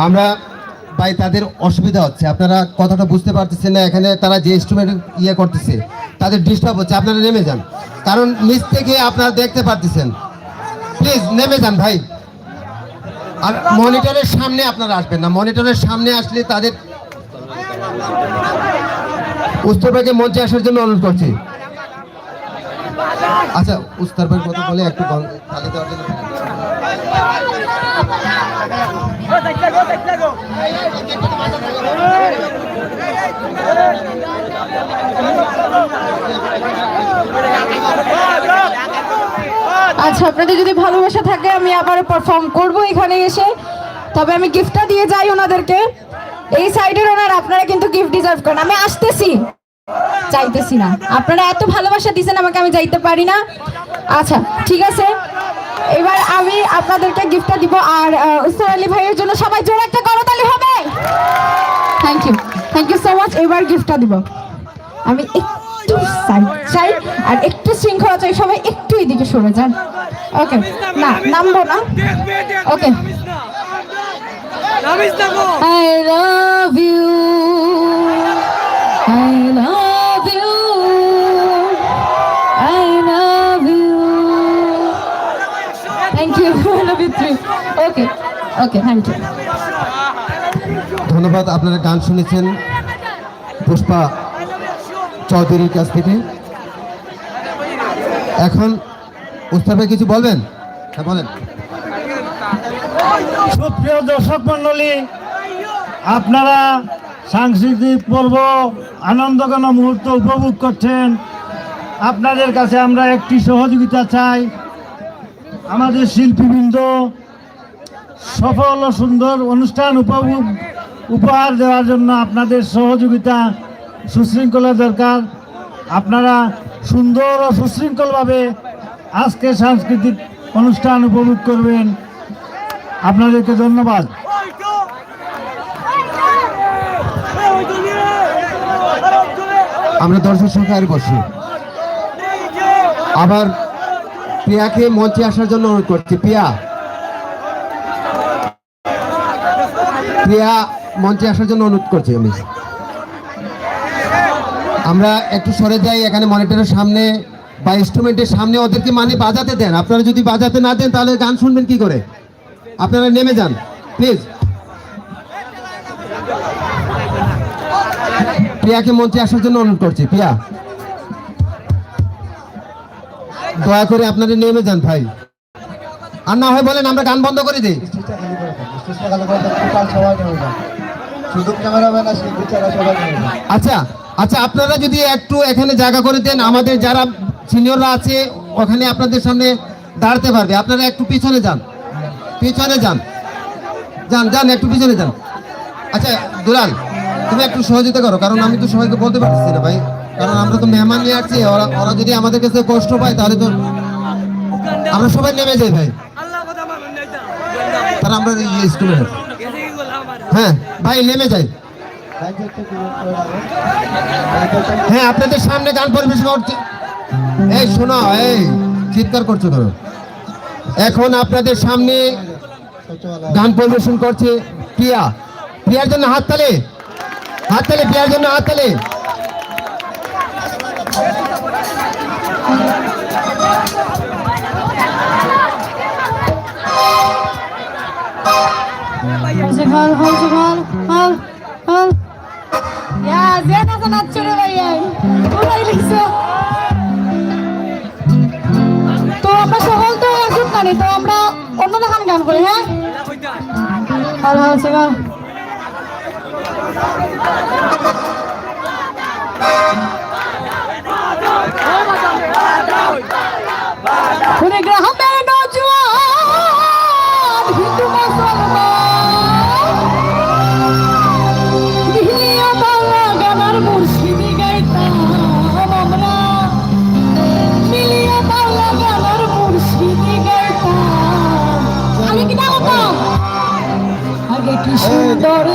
আমরা ভাই তাদের অসুবিধা হচ্ছে, আপনারা কথাটা বুঝতে পারতেছেন না। এখানে তারা যে ইনস্ট্রুমেন্ট ইয়ে করতেছে তাদের ডিস্টার্ব হচ্ছে, আপনারা নেমে যান, কারণ নিচ থেকে আপনারা দেখতে পারতেছেন। প্লিজ নেমে যান ভাই। আর মনিটরের সামনে আপনারা আসবেন না, মনিটরের সামনে আসলে তাদের উত্তর ভাইকে মঞ্চে আসার জন্য অনুরোধ করছি। আচ্ছা উস্তার ভাই কথা বলে একটু তালি দেওয়ার জন্য। আচ্ছা, আপনাদের যদি ভালোবাসা থাকে আমি আবার পারফর্ম করব এখানে এসে, তবে আমি গিফটটা দিয়ে যাই ওনাদেরকে। এই সাইডের ওনার, আপনারা কিন্তু গিফট ডিজার্ভ করেন। আমি আসতেছি, চাইতেছি না, আপনারা এত ভালোবাসা দিয়েছেন আমাকে, আমি যাইতে পারি না। আচ্ছা ঠিক আছে, এবার আমি আপনাদেরকে গিফটটা দিব। আর উস্তাদ আলী ভাইয়ের জন্য সবাই জোরে একটা করতালি হবে। Thank you so much. এবার গিফটটা দিব। আমি একটু সাইড চাই আর একটু শৃঙ্খলা চাই, সবাই একটু এদিকে সরে যান। ওকে, না নামবো না। ওকে, I love you, I love you, I love you. Thank you, I love you too. Okay, thank you. ধন্যবাদ। আপনারা গান শুনেছেন পুষ্পা চৌধুরীর কাছ থেকে। এখন উস্তাদ ভাই কিছু বলবেন? হ্যাঁ বলেন। সুপ্রিয় দর্শক মন্ডলী, আপনারা সাংস্কৃতিক পর্ব আনন্দঘন মুহূর্ত উপভোগ করছেন। আপনাদের কাছে আমরা একটি সহযোগিতা চাই। আমাদের শিল্পীবৃন্দ সফল ও সুন্দর অনুষ্ঠান উপহার দেওয়ার জন্য আপনাদের সহযোগিতা, সুশৃঙ্খলা দরকার। আপনারা সুন্দর ও সুশৃঙ্খলভাবে আজকে সাংস্কৃতিক অনুষ্ঠান উপভোগ করবেন। আপনাদেরকে ধন্যবাদ। আমরা দর্শক সংখ্যায় বসি। আবার প্রিয়াকে মঞ্চে আসার জন্য অনুরোধ করছি। প্রিয়া মঞ্চে আসার জন্য অনুরোধ করছি আমি। আমরা একটু সরে যাই, এখানে মনিটরের সামনে বা ইনস্ট্রুমেন্টের সামনে ওদেরকে মানে বাজাতে দেন। আপনারা যদি বাজাতে না দেন তাহলে গান শুনবেন কি করে? আপনারা নেমে যান প্লিজ। প্রিয়াকে মঞ্চে আসার জন্য অনুরোধ করছি। প্রিয়া দয়া করে আপনারা নেমে যান ভাই, আর না হয় বলেন আমরা গান বন্ধ করে দিই। আচ্ছা আচ্ছা, আপনারা যদি একটু এখানে জায়গা করে দেন, আমাদের যারা সিনিয়ররা আছে ওখানে আপনাদের সামনে দাঁড়াতে পারবে। আপনারা একটু পিছনে যান, পিছনে যান, যান যান একটু পিছনে যান। আচ্ছা দুলাল, তুমি একটু সহযোগিতা করো, কারণ আমি তো সবাইকে বলতে পারছি না ভাই, কারণ আমরা তো মেহমান নিয়ে আসছি। ওরা যদি আমাদের কাছে কষ্ট পায় তাহলে তো আমরা সবাই নেমে যাই ভাই। তাহলে আমরা স্টুডেন্ট, হ্যাঁ ভাই নেমে যাই। হ্যাঁ আপনাদের সামনে গান পরিবেশন করছে। এই শোনো, এই চিৎকার করছো ধরো। এখন আপনাদের সামনে গান পরিবেশন করছে প্রিয়া। প্রিয়ার জন্য হাততালি, হাততালি, প্রিয়ার জন্য হাততালি। তো আমরা সকল তো একজন গানে, তো আমরা অন্য দেখান গান করি। হ্যাঁ ভালো হচ্ছে গান। গ্রামের নজওয়ান হিন্দু মুসলমান গানার মুর্শিদি গাইতাম আমরা, মিলিয়া বাংলা গানার মুর্শিদি গাইতাম। আগে কি গাইতাম? আগে কি সুন্দর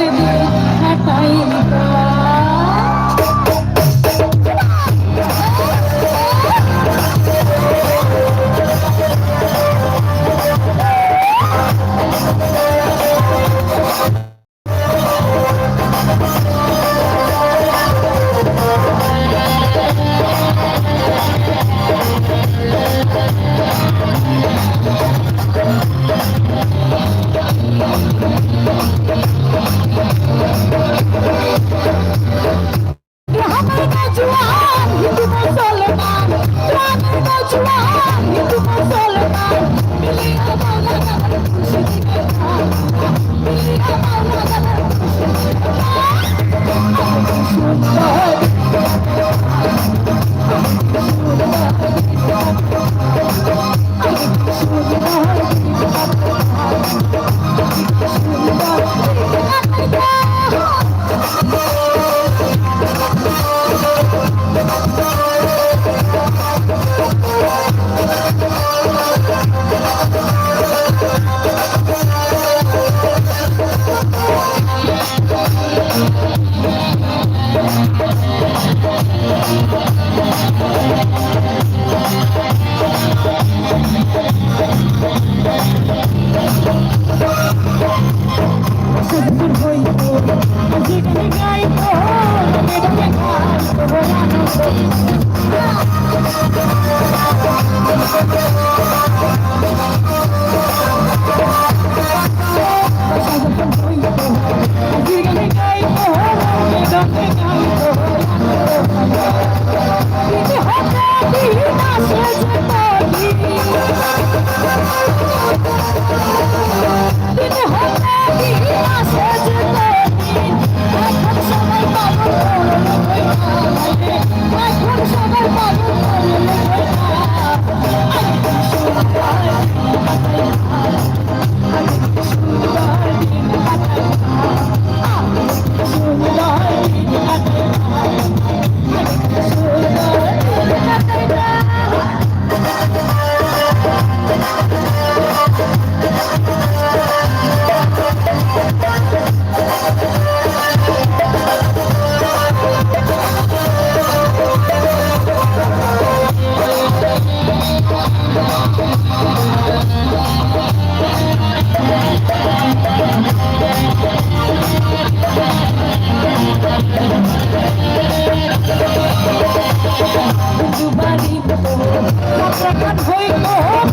গান হইল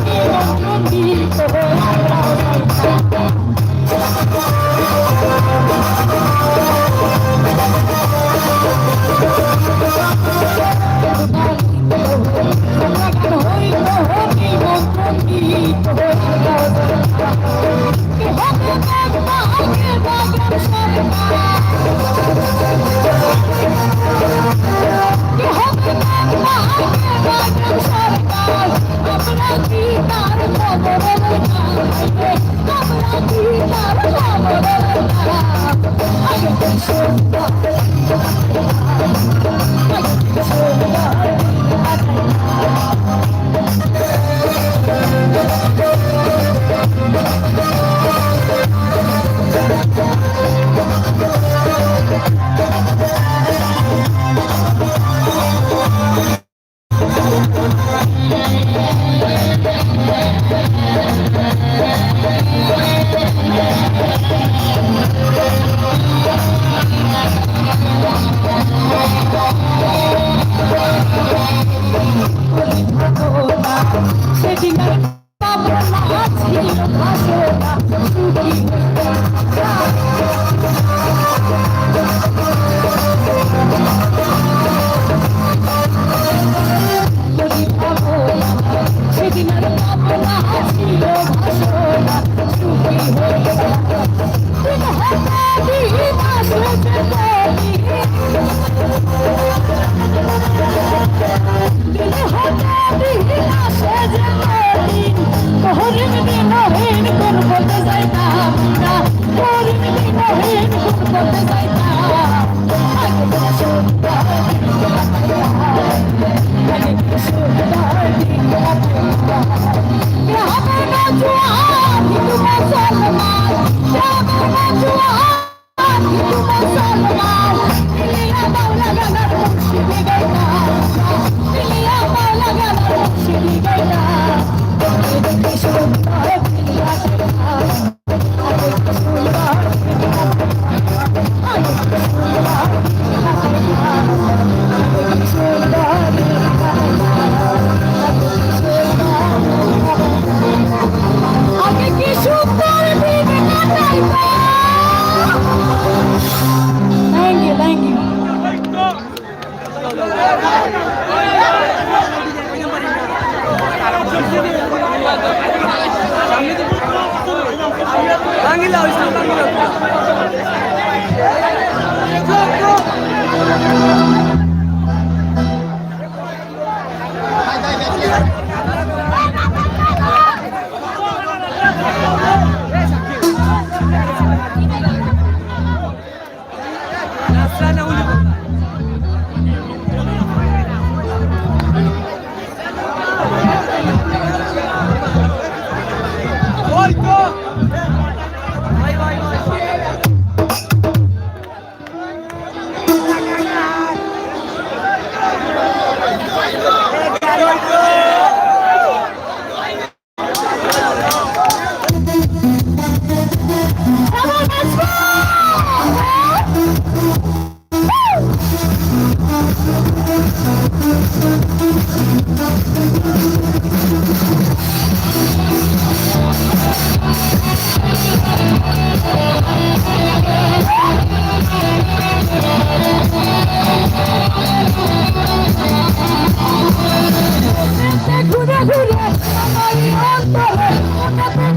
নিমন্ত্রিত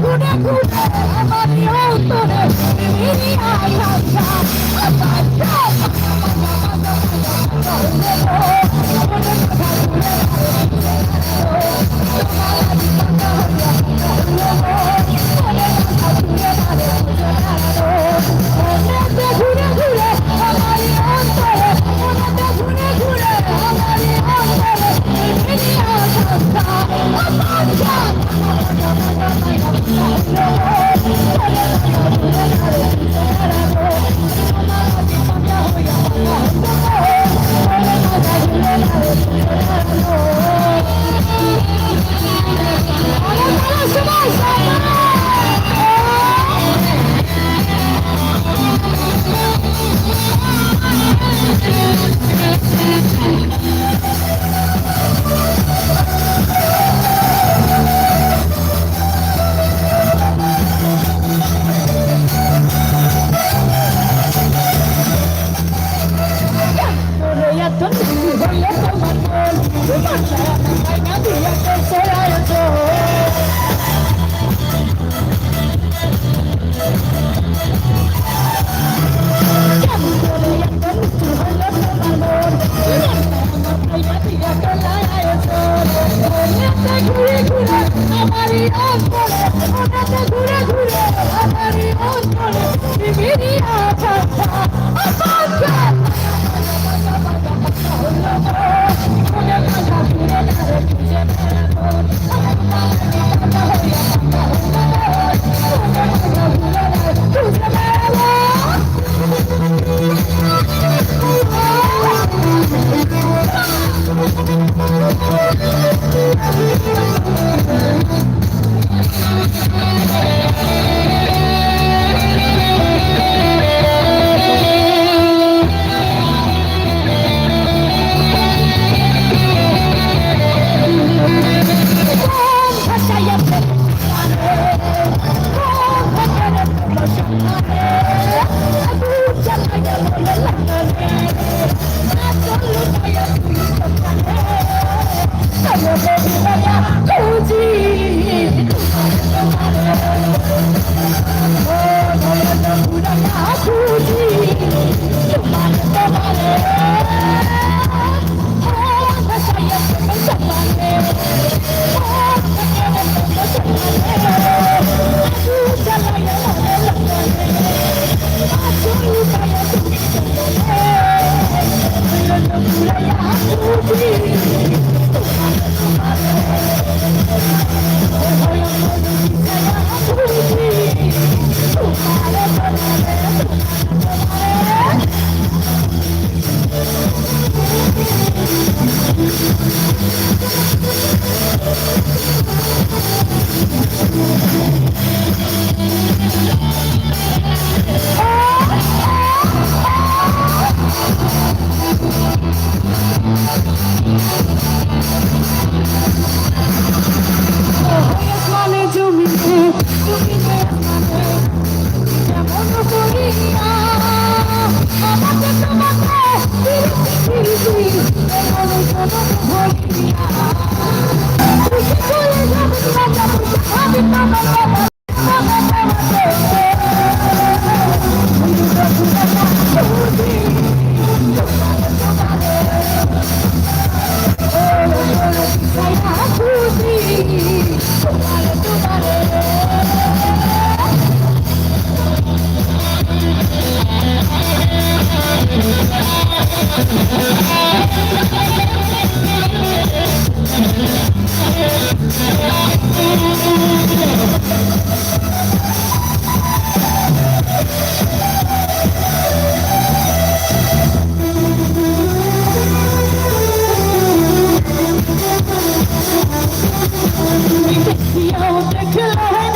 ঘুরে ঘুরে আমারই অন্তরে Jalaya,